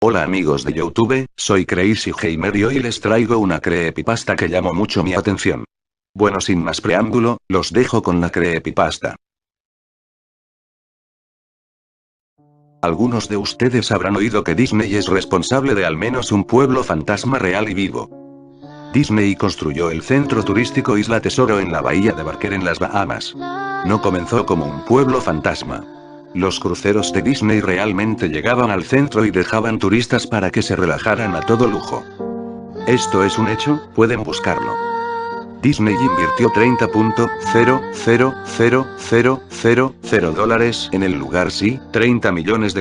Hola amigos de YouTube, soy Crazy Gamer y hoy les traigo una creepypasta que llamó mucho mi atención. Bueno, sin más preámbulo, los dejo con la creepypasta. Algunos de ustedes habrán oído que Disney es responsable de al menos un pueblo fantasma real y vivo. Disney construyó el centro turístico Isla Tesoro en la bahía de Barker en las Bahamas. No comenzó como un pueblo fantasma. Los cruceros de Disney realmente llegaban al centro y dejaban turistas para que se relajaran a todo lujo. Esto es un hecho, pueden buscarlo. Disney invirtió $30.00000 en el lugar, sí, $30 millones.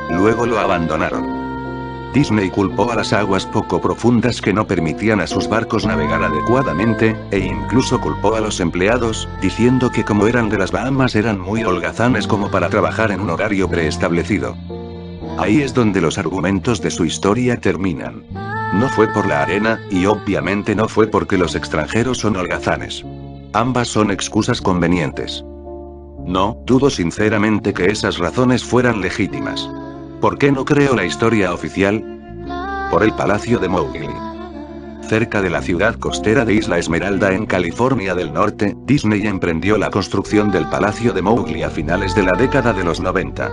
Luego lo abandonaron. Disney culpó a las aguas poco profundas que no permitían a sus barcos navegar adecuadamente, e incluso culpó a los empleados, diciendo que como eran de las Bahamas eran muy holgazanes como para trabajar en un horario preestablecido. Ahí es donde los argumentos de su historia terminan. No fue por la arena, y obviamente no fue porque los extranjeros son holgazanes. Ambas son excusas convenientes. No, dudo sinceramente que esas razones fueran legítimas. ¿Por qué no creo la historia oficial? Por el Palacio de Mowgli. Cerca de la ciudad costera de Isla Esmeralda en California del Norte, Disney emprendió la construcción del Palacio de Mowgli a finales de la década de los 90.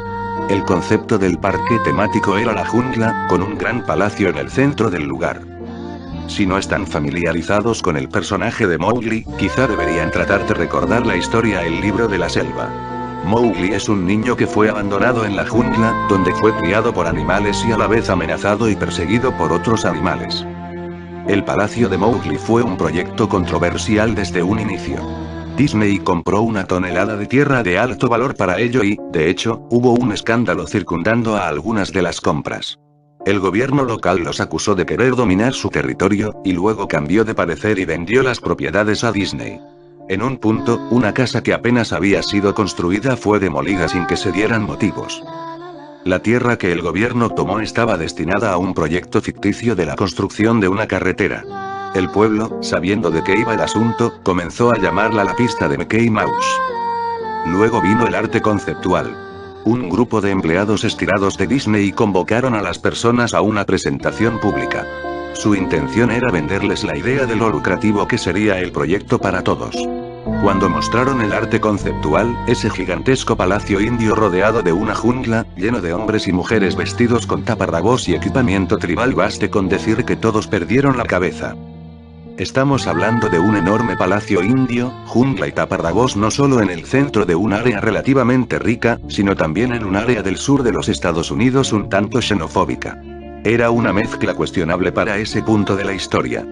El concepto del parque temático era la jungla, con un gran palacio en el centro del lugar. Si no están familiarizados con el personaje de Mowgli, quizá deberían tratar de recordar la historia El libro de la selva. Mowgli es un niño que fue abandonado en la jungla, donde fue criado por animales y a la vez amenazado y perseguido por otros animales. El Palacio de Mowgli fue un proyecto controversial desde un inicio. Disney compró 1 tonelada de tierra de alto valor para ello y, de hecho, hubo un escándalo circundando a algunas de las compras. El gobierno local los acusó de querer dominar su territorio, y luego cambió de parecer y vendió las propiedades a Disney. En un punto, una casa que apenas había sido construida fue demolida sin que se dieran motivos. La tierra que el gobierno tomó estaba destinada a un proyecto ficticio de la construcción de una carretera. El pueblo, sabiendo de qué iba el asunto, comenzó a llamarla la pista de Mickey Mouse. Luego vino el arte conceptual. Un grupo de empleados estirados de Disney convocaron a las personas a una presentación pública. Su intención era venderles la idea de lo lucrativo que sería el proyecto para todos. Cuando mostraron el arte conceptual, ese gigantesco palacio indio rodeado de una jungla, lleno de hombres y mujeres vestidos con taparrabos y equipamiento tribal, baste con decir que todos perdieron la cabeza. Estamos hablando de un enorme palacio indio, jungla y taparrabos no solo en el centro de un área relativamente rica, sino también en un área del sur de los Estados Unidos un tanto xenofóbica. Era una mezcla cuestionable para ese punto de la historia.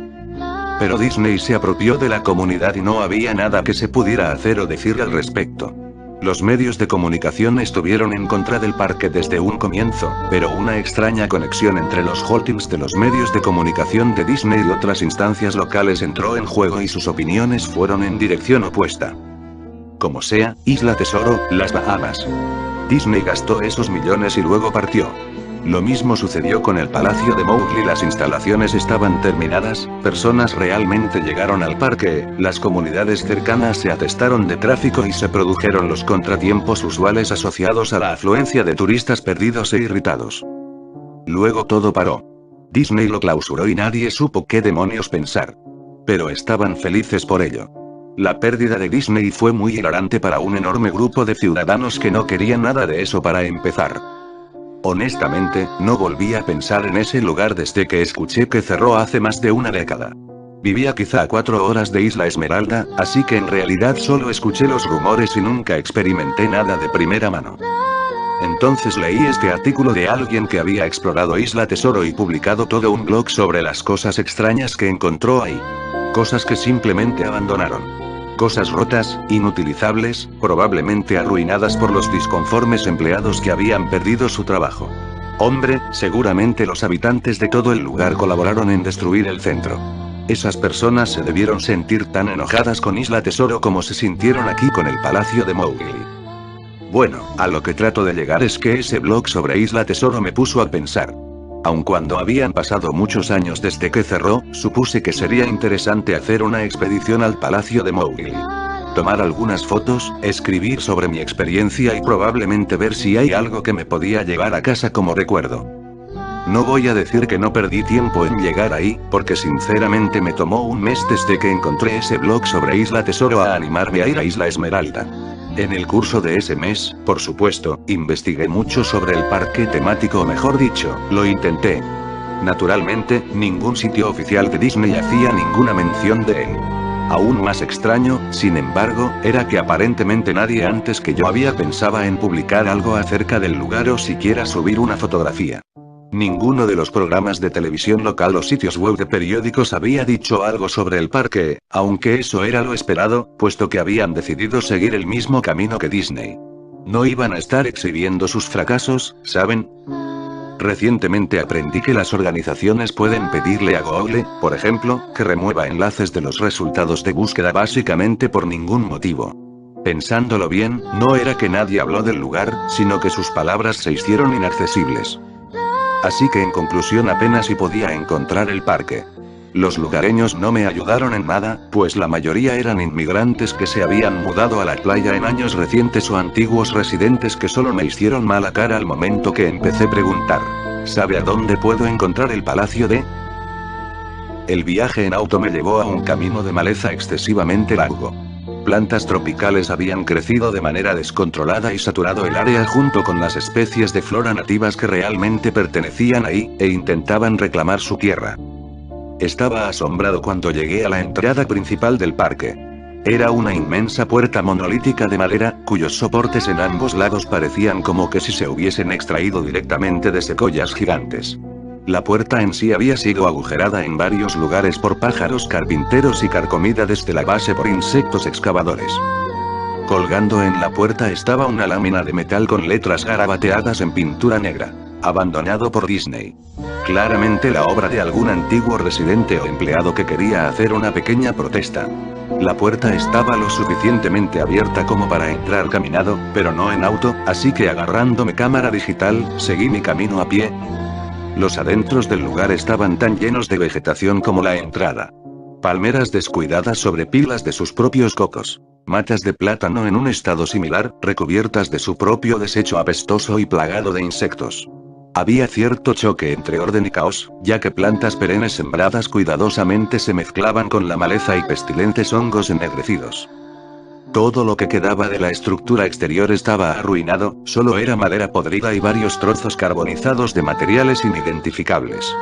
Pero Disney se apropió de la comunidad y no había nada que se pudiera hacer o decir al respecto. Los medios de comunicación estuvieron en contra del parque desde un comienzo, pero una extraña conexión entre los holdings de los medios de comunicación de Disney y otras instancias locales entró en juego y sus opiniones fueron en dirección opuesta. Como sea, Isla Tesoro, las Bahamas. Disney gastó esos millones y luego partió. Lo mismo sucedió con el Palacio de Mowgli, las instalaciones estaban terminadas, personas realmente llegaron al parque, las comunidades cercanas se atestaron de tráfico y se produjeron los contratiempos usuales asociados a la afluencia de turistas perdidos e irritados. Luego todo paró. Disney lo clausuró y nadie supo qué demonios pensar. Pero estaban felices por ello. La pérdida de Disney fue muy hilarante para un enorme grupo de ciudadanos que no querían nada de eso para empezar. Honestamente, no volví a pensar en ese lugar desde que escuché que cerró hace más de una década. Vivía quizá a 4 horas de Isla Esmeralda, así que en realidad solo escuché los rumores y nunca experimenté nada de primera mano. Entonces leí este artículo de alguien que había explorado Isla Tesoro y publicado todo un blog sobre las cosas extrañas que encontró ahí. Cosas que simplemente abandonaron. Cosas rotas, inutilizables, probablemente arruinadas por los disconformes empleados que habían perdido su trabajo. Hombre, seguramente los habitantes de todo el lugar colaboraron en destruir el centro. Esas personas se debieron sentir tan enojadas con Isla Tesoro como se sintieron aquí con el Palacio de Mowgli. Bueno, a lo que trato de llegar es que ese blog sobre Isla Tesoro me puso a pensar. Aun cuando habían pasado muchos años desde que cerró, supuse que sería interesante hacer una expedición al Palacio de Mowgli. Tomar algunas fotos, escribir sobre mi experiencia y probablemente ver si hay algo que me podía llevar a casa como recuerdo. No voy a decir que no perdí tiempo en llegar ahí, porque sinceramente me tomó un mes desde que encontré ese blog sobre Isla Tesoro a animarme a ir a Isla Esmeralda. En el curso de ese mes, por supuesto, investigué mucho sobre el parque temático, o mejor dicho, lo intenté. Naturalmente, ningún sitio oficial de Disney hacía ninguna mención de él. Aún más extraño, sin embargo, era que aparentemente nadie antes que yo pensaba en publicar algo acerca del lugar o siquiera subir una fotografía. Ninguno de los programas de televisión local o sitios web de periódicos había dicho algo sobre el parque, aunque eso era lo esperado, puesto que habían decidido seguir el mismo camino que Disney. No iban a estar exhibiendo sus fracasos, ¿saben? Recientemente aprendí que las organizaciones pueden pedirle a Google, por ejemplo, que remueva enlaces de los resultados de búsqueda básicamente por ningún motivo. Pensándolo bien, no era que nadie habló del lugar, sino que sus palabras se hicieron inaccesibles. Así que en conclusión apenas si podía encontrar el parque. Los lugareños no me ayudaron en nada, pues la mayoría eran inmigrantes que se habían mudado a la playa en años recientes o antiguos residentes que solo me hicieron mala cara al momento que empecé a preguntar. ¿Sabe a dónde puedo encontrar el Palacio de...? El viaje en auto me llevó a un camino de maleza excesivamente largo. Plantas tropicales habían crecido de manera descontrolada y saturado el área junto con las especies de flora nativas que realmente pertenecían ahí, e intentaban reclamar su tierra. Estaba asombrado cuando llegué a la entrada principal del parque. Era una inmensa puerta monolítica de madera, cuyos soportes en ambos lados parecían como que si se hubiesen extraído directamente de secoyas gigantes. La puerta en sí había sido agujerada en varios lugares por pájaros carpinteros y carcomida desde la base por insectos excavadores. Colgando en la puerta estaba una lámina de metal con letras garabateadas en pintura negra. Abandonado por Disney. Claramente la obra de algún antiguo residente o empleado que quería hacer una pequeña protesta. La puerta estaba lo suficientemente abierta como para entrar caminado, pero no en auto, así que agarrando mi cámara digital, seguí mi camino a pie. Los adentros del lugar estaban tan llenos de vegetación como la entrada. Palmeras descuidadas sobre pilas de sus propios cocos. Matas de plátano en un estado similar, recubiertas de su propio desecho apestoso y plagado de insectos. Había cierto choque entre orden y caos, ya que plantas perennes sembradas cuidadosamente se mezclaban con la maleza y pestilentes hongos ennegrecidos. Todo lo que quedaba de la estructura exterior estaba arruinado, solo era madera podrida y varios trozos carbonizados de materiales inidentificables.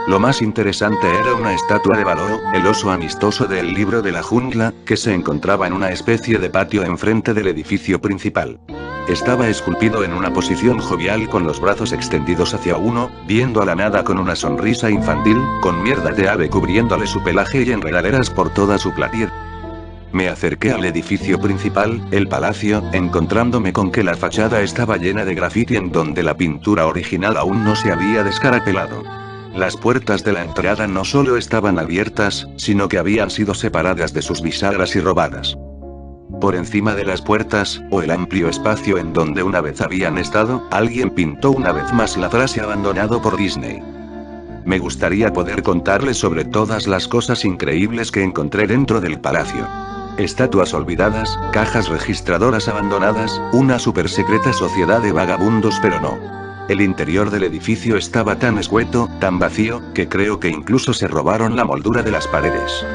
Lo más interesante era una estatua de Baloo, el oso amistoso del libro de la jungla, que se encontraba en una especie de patio enfrente del edificio principal. Estaba esculpido en una posición jovial con los brazos extendidos hacia uno, viendo a la nada con una sonrisa infantil, con mierda de ave cubriéndole su pelaje y enredaderas por toda su platier. Me acerqué al edificio principal, el palacio, encontrándome con que la fachada estaba llena de grafiti en donde la pintura original aún no se había descarapelado. Las puertas de la entrada no solo estaban abiertas, sino que habían sido separadas de sus bisagras y robadas. Por encima de las puertas, o el amplio espacio en donde una vez habían estado, alguien pintó una vez más la frase abandonado por Disney. Me gustaría poder contarles sobre todas las cosas increíbles que encontré dentro del palacio. Estatuas olvidadas, cajas registradoras abandonadas, una super secreta sociedad de vagabundos, pero no. El interior del edificio estaba tan escueto, tan vacío, que creo que incluso se robaron la moldura de las paredes.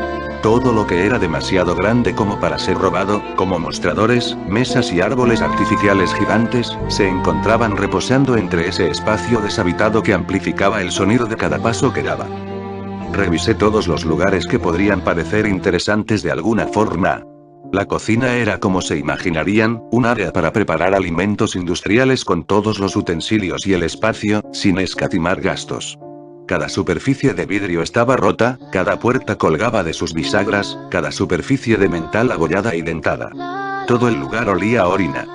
Todo lo que era demasiado grande como para ser robado, como mostradores, mesas y árboles artificiales gigantes, se encontraban reposando entre ese espacio deshabitado que amplificaba el sonido de cada paso que daba. Revisé todos los lugares que podrían parecer interesantes de alguna forma. La cocina era como se imaginarían, un área para preparar alimentos industriales con todos los utensilios y el espacio, sin escatimar gastos. Cada superficie de vidrio estaba rota, cada puerta colgaba de sus bisagras, cada superficie de metal abollada y dentada. Todo el lugar olía a orina.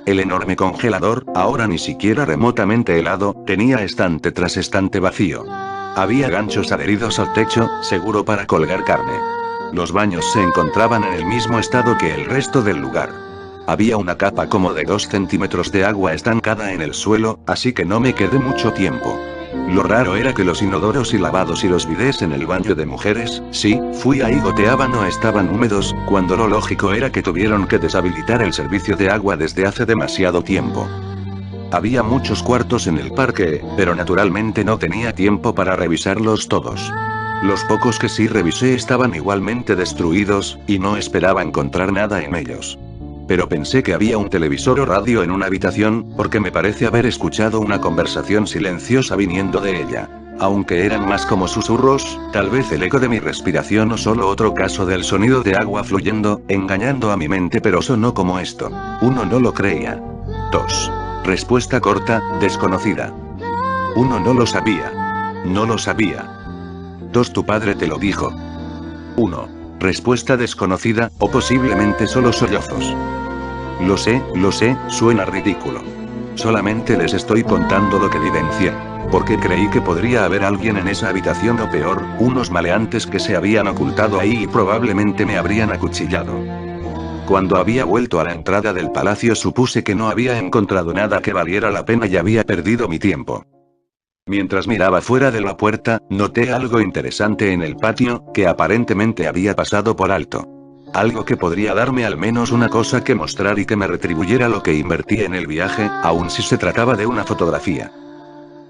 El enorme congelador, ahora ni siquiera remotamente helado, tenía estante tras estante vacío. Había ganchos adheridos al techo, seguro para colgar carne. Los baños se encontraban en el mismo estado que el resto del lugar. Había una capa como de 2 centímetros de agua estancada en el suelo, así que no me quedé mucho tiempo. Lo raro era que los inodoros y lavados y los bidés en el baño de mujeres, sí, fui ahí, goteaban o estaban húmedos, cuando lo lógico era que tuvieron que deshabilitar el servicio de agua desde hace demasiado tiempo. Había muchos cuartos en el parque, pero naturalmente no tenía tiempo para revisarlos todos. Los pocos que sí revisé estaban igualmente destruidos, y no esperaba encontrar nada en ellos. Pero pensé que había un televisor o radio en una habitación, porque me parece haber escuchado una conversación silenciosa viniendo de ella. Aunque eran más como susurros, tal vez el eco de mi respiración o solo otro caso del sonido de agua fluyendo, engañando a mi mente, pero sonó como esto. 1 no lo creía. 2. Respuesta corta, desconocida. 1 no lo sabía. No lo sabía. 2 tu padre te lo dijo. 1. Respuesta desconocida, o posiblemente solo sollozos. Lo sé, suena ridículo. Solamente les estoy contando lo que vivencié. Porque creí que podría haber alguien en esa habitación o peor, unos maleantes que se habían ocultado ahí y probablemente me habrían acuchillado. Cuando había vuelto a la entrada del palacio supuse que no había encontrado nada que valiera la pena y había perdido mi tiempo. Mientras miraba fuera de la puerta, noté algo interesante en el patio, que aparentemente había pasado por alto. Algo que podría darme al menos una cosa que mostrar y que me retribuyera lo que invertí en el viaje, aun si se trataba de una fotografía.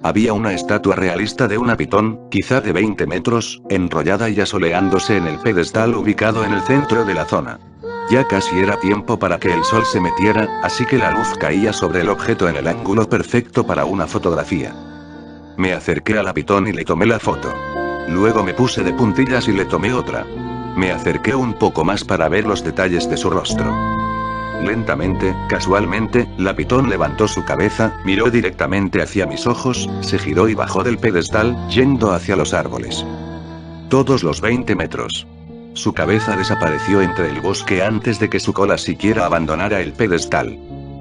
Había una estatua realista de una pitón, quizá de 20 metros, enrollada y asoleándose en el pedestal ubicado en el centro de la zona. Ya casi era tiempo para que el sol se metiera, así que la luz caía sobre el objeto en el ángulo perfecto para una fotografía. Me acerqué a la pitón y le tomé la foto. Luego me puse de puntillas y le tomé otra. Me acerqué un poco más para ver los detalles de su rostro. Lentamente, casualmente, la pitón levantó su cabeza, miró directamente hacia mis ojos, se giró y bajó del pedestal, yendo hacia los árboles. Todos los 20 metros. Su cabeza desapareció entre el bosque antes de que su cola siquiera abandonara el pedestal.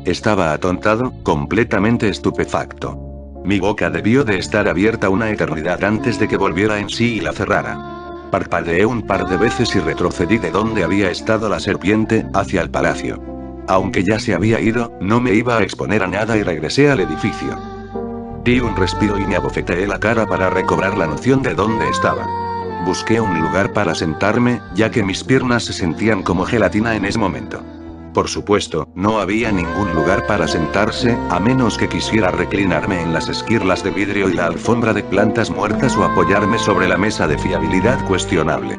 Estaba atontado, completamente estupefacto. Mi boca debió de estar abierta una eternidad antes de que volviera en sí y la cerrara. Parpadeé un par de veces y retrocedí de donde había estado la serpiente, hacia el palacio. Aunque ya se había ido, no me iba a exponer a nada y regresé al edificio. Di un respiro y me abofeteé la cara para recobrar la noción de dónde estaba. Busqué un lugar para sentarme, ya que mis piernas se sentían como gelatina en ese momento. Por supuesto, no había ningún lugar para sentarse, a menos que quisiera reclinarme en las esquirlas de vidrio y la alfombra de plantas muertas o apoyarme sobre la mesa de fiabilidad cuestionable.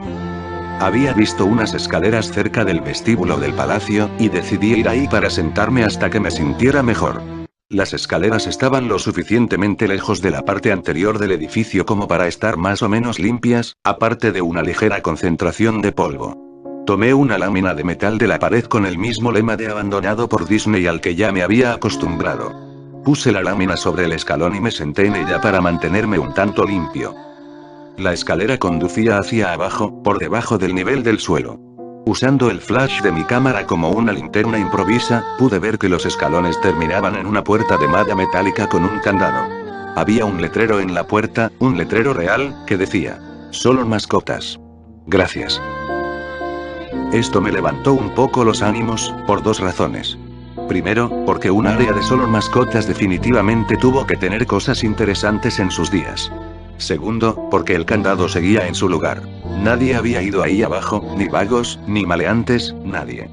Había visto unas escaleras cerca del vestíbulo del palacio, y decidí ir ahí para sentarme hasta que me sintiera mejor. Las escaleras estaban lo suficientemente lejos de la parte anterior del edificio como para estar más o menos limpias, aparte de una ligera concentración de polvo. Tomé una lámina de metal de la pared con el mismo lema de abandonado por Disney al que ya me había acostumbrado. Puse la lámina sobre el escalón y me senté en ella para mantenerme un tanto limpio. La escalera conducía hacia abajo, por debajo del nivel del suelo. Usando el flash de mi cámara como una linterna improvisa, pude ver que los escalones terminaban en una puerta de malla metálica con un candado. Había un letrero en la puerta, un letrero real, que decía: "Solo mascotas. Gracias". Esto me levantó un poco los ánimos, por 2 razones. Primero, porque un área de solo mascotas definitivamente tuvo que tener cosas interesantes en sus días. Segundo, porque el candado seguía en su lugar. Nadie había ido ahí abajo, ni vagos, ni maleantes, nadie.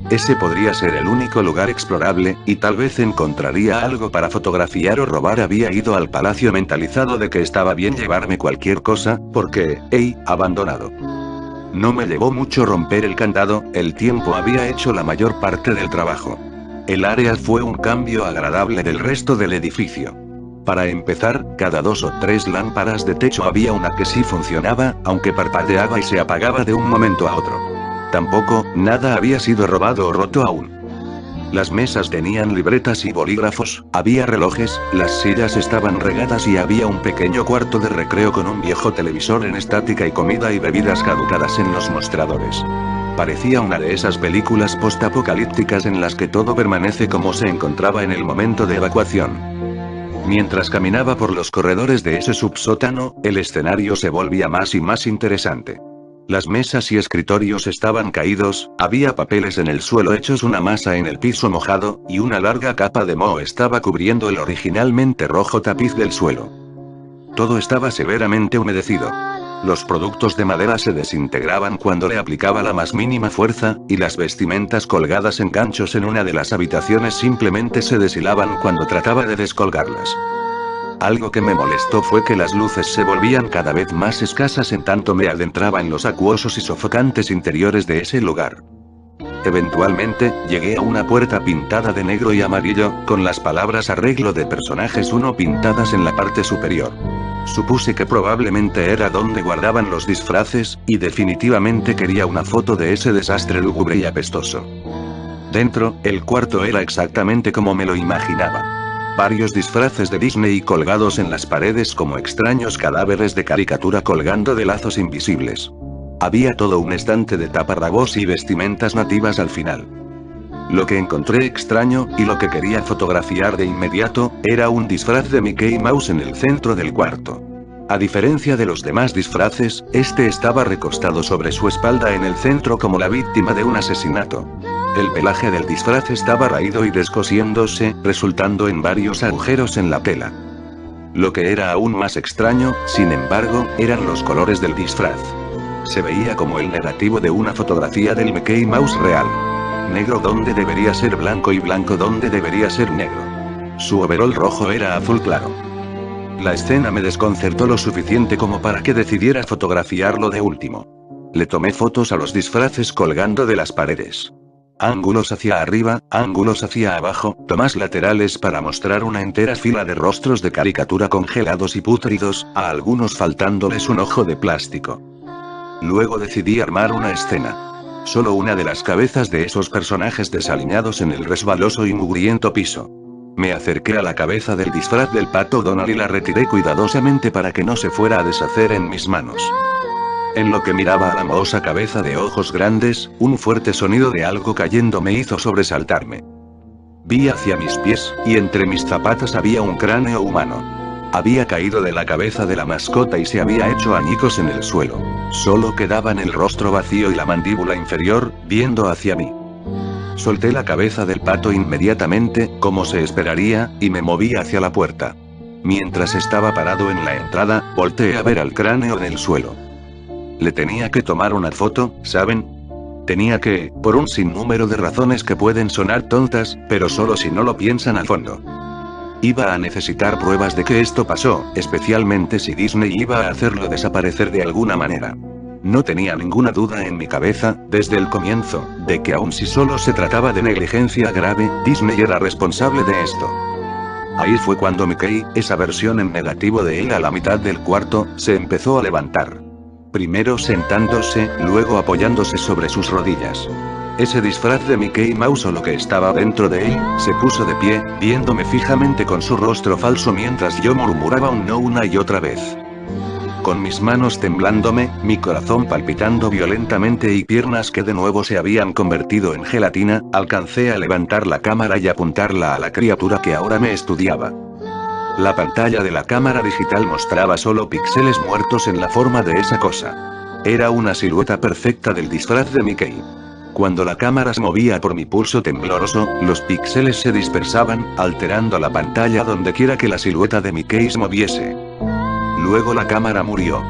Ese podría ser el único lugar explorable, y tal vez encontraría algo para fotografiar o robar. Había ido al palacio mentalizado de que estaba bien llevarme cualquier cosa, porque, abandonado. No me llevó mucho romper el candado, el tiempo había hecho la mayor parte del trabajo. El área fue un cambio agradable del resto del edificio. Para empezar, cada 2 o 3 lámparas de techo había una que sí funcionaba, aunque parpadeaba y se apagaba de un momento a otro. Tampoco, nada había sido robado o roto aún. Las mesas tenían libretas y bolígrafos, había relojes, las sillas estaban regadas y había un pequeño cuarto de recreo con un viejo televisor en estática y comida y bebidas caducadas en los mostradores. Parecía una de esas películas postapocalípticas en las que todo permanece como se encontraba en el momento de evacuación. Mientras caminaba por los corredores de ese subsótano, el escenario se volvía más y más interesante. Las mesas y escritorios estaban caídos, había papeles en el suelo hechos una masa en el piso mojado, y una larga capa de moho estaba cubriendo el originalmente rojo tapiz del suelo. Todo estaba severamente humedecido. Los productos de madera se desintegraban cuando le aplicaba la más mínima fuerza, y las vestimentas colgadas en ganchos en una de las habitaciones simplemente se deshilaban cuando trataba de descolgarlas. Algo que me molestó fue que las luces se volvían cada vez más escasas en tanto me adentraba en los acuosos y sofocantes interiores de ese lugar. Eventualmente, llegué a una puerta pintada de negro y amarillo, con las palabras arreglo de personajes 1 pintadas en la parte superior. Supuse que probablemente era donde guardaban los disfraces, y definitivamente quería una foto de ese desastre lúgubre y apestoso. Dentro, el cuarto era exactamente como me lo imaginaba. Varios disfraces de Disney colgados en las paredes como extraños cadáveres de caricatura colgando de lazos invisibles. Había todo un estante de taparrabos y vestimentas nativas al final. Lo que encontré extraño, y lo que quería fotografiar de inmediato, era un disfraz de Mickey Mouse en el centro del cuarto. A diferencia de los demás disfraces, este estaba recostado sobre su espalda en el centro como la víctima de un asesinato. El pelaje del disfraz estaba raído y descosiéndose, resultando en varios agujeros en la tela. Lo que era aún más extraño, sin embargo, eran los colores del disfraz. Se veía como el negativo de una fotografía del Mickey Mouse real. Negro donde debería ser blanco y blanco donde debería ser negro. Su overol rojo era azul claro. La escena me desconcertó lo suficiente como para que decidiera fotografiarlo de último. Le tomé fotos a los disfraces colgando de las paredes. Ángulos hacia arriba, ángulos hacia abajo, tomas laterales para mostrar una entera fila de rostros de caricatura congelados y pútridos, a algunos faltándoles un ojo de plástico. Luego decidí armar una escena. Solo una de las cabezas de esos personajes desaliñados en el resbaloso y mugriento piso. Me acerqué a la cabeza del disfraz del pato Donald y la retiré cuidadosamente para que no se fuera a deshacer en mis manos. En lo que miraba a la mohosa cabeza de ojos grandes, un fuerte sonido de algo cayendo me hizo sobresaltarme. Vi hacia mis pies, y entre mis zapatos había un cráneo humano. Había caído de la cabeza de la mascota y se había hecho añicos en el suelo. Solo quedaban el rostro vacío y la mandíbula inferior, viendo hacia mí. Solté la cabeza del pato inmediatamente, como se esperaría, y me moví hacia la puerta. Mientras estaba parado en la entrada, volteé a ver al cráneo en el suelo. Le tenía que tomar una foto, ¿saben? Tenía que, por un sinnúmero de razones que pueden sonar tontas, pero solo si no lo piensan a fondo. Iba a necesitar pruebas de que esto pasó, especialmente si Disney iba a hacerlo desaparecer de alguna manera. No tenía ninguna duda en mi cabeza, desde el comienzo, de que aun si solo se trataba de negligencia grave, Disney era responsable de esto. Ahí fue cuando Mickey, esa versión en negativo de él a la mitad del cuarto, se empezó a levantar. Primero sentándose, luego apoyándose sobre sus rodillas. Ese disfraz de Mickey Mouse o lo que estaba dentro de él, se puso de pie, viéndome fijamente con su rostro falso mientras yo murmuraba un no una y otra vez. Con mis manos temblándome, mi corazón palpitando violentamente y piernas que de nuevo se habían convertido en gelatina, alcancé a levantar la cámara y apuntarla a la criatura que ahora me estudiaba. La pantalla de la cámara digital mostraba solo píxeles muertos en la forma de esa cosa. Era una silueta perfecta del disfraz de Mickey. Cuando la cámara se movía por mi pulso tembloroso, los píxeles se dispersaban, alterando la pantalla donde quiera que la silueta de Mickey se moviese. Luego la cámara murió.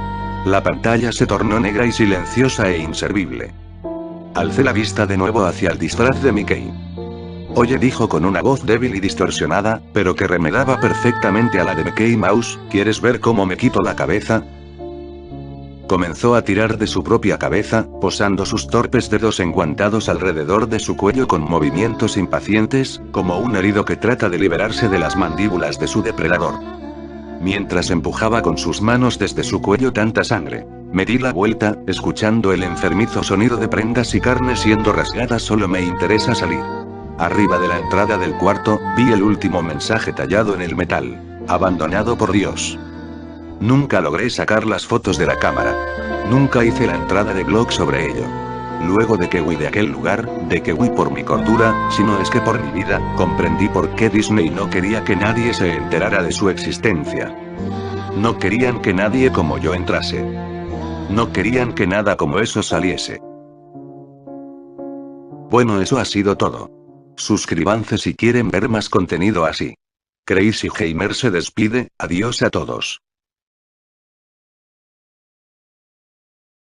La pantalla se tornó negra y silenciosa e inservible. Alcé la vista de nuevo hacia el disfraz de Mickey. Oye, dijo con una voz débil y distorsionada, pero que remedaba perfectamente a la de Mickey Mouse, ¿quieres ver cómo me quito la cabeza? Comenzó a tirar de su propia cabeza, posando sus torpes dedos enguantados alrededor de su cuello con movimientos impacientes, como un herido que trata de liberarse de las mandíbulas de su depredador. Mientras empujaba con sus manos desde su cuello tanta sangre, me di la vuelta, escuchando el enfermizo sonido de prendas y carne siendo rasgadas. Solo me interesa salir. Arriba de la entrada del cuarto, vi el último mensaje tallado en el metal. Abandonado por Dios. Nunca logré sacar las fotos de la cámara. Nunca hice la entrada de blog sobre ello. Luego de que huí de aquel lugar, de que huí por mi cordura, si no es que por mi vida, comprendí por qué Disney no quería que nadie se enterara de su existencia. No querían que nadie como yo entrase. No querían que nada como eso saliese. Bueno, eso ha sido todo. Suscríbanse si quieren ver más contenido así. Crazy Gamer se despide, adiós a todos.